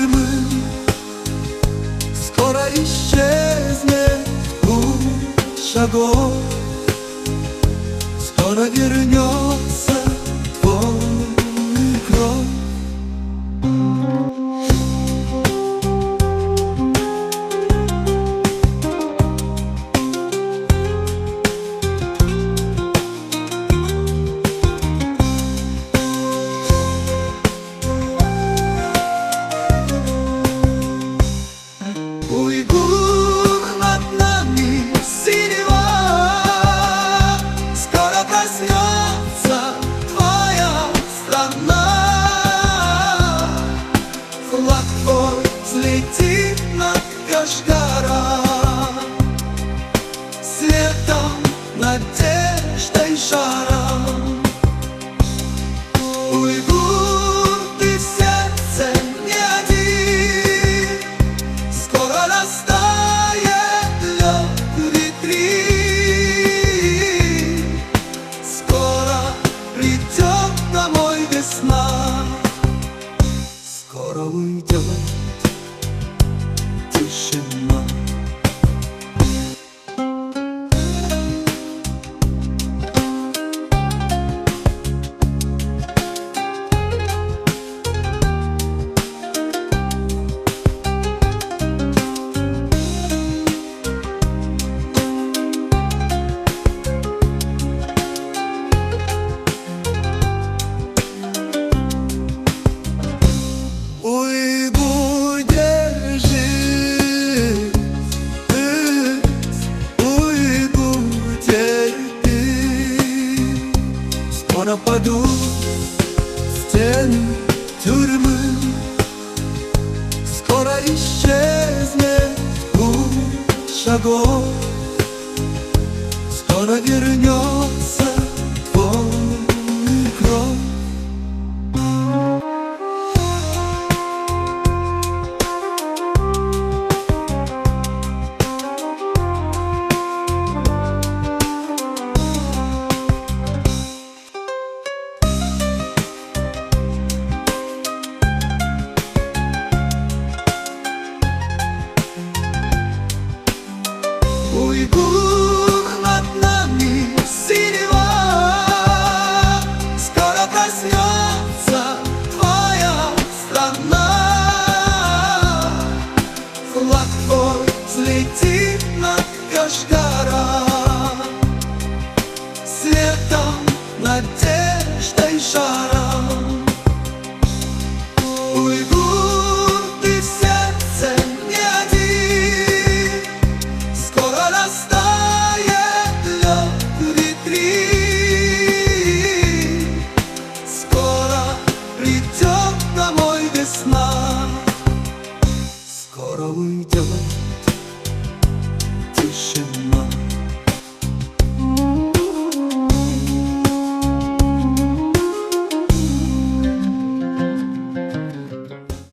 тюрьмы. Скоро исчезнет путь шагов, скоро вернется твой кровь. Уйгур, над нами синева, скоро коснется твоя страна. Флаг твой взлетит над Кашгаром, светом, надеждой, жаром. Уйгур, ты в сердце не один, скоро растает лед ретрит, скоро придет домой весна, скоро уйдет тишина. Уйгур, держись, Уйгур, терпи, скоро падут стены тюрьмы, скоро исчезнет путь шагов, скоро вернется твой кровь. Уйгур, над нами синева, скоро коснется твоя страна. Флаг твой взлетит над Кашгаром, светом, надеждой, жаром. Уйгур, ты в сердце не один, скоро растает лед ретрит, скоро придет домой весна, скоро уйдет тишина.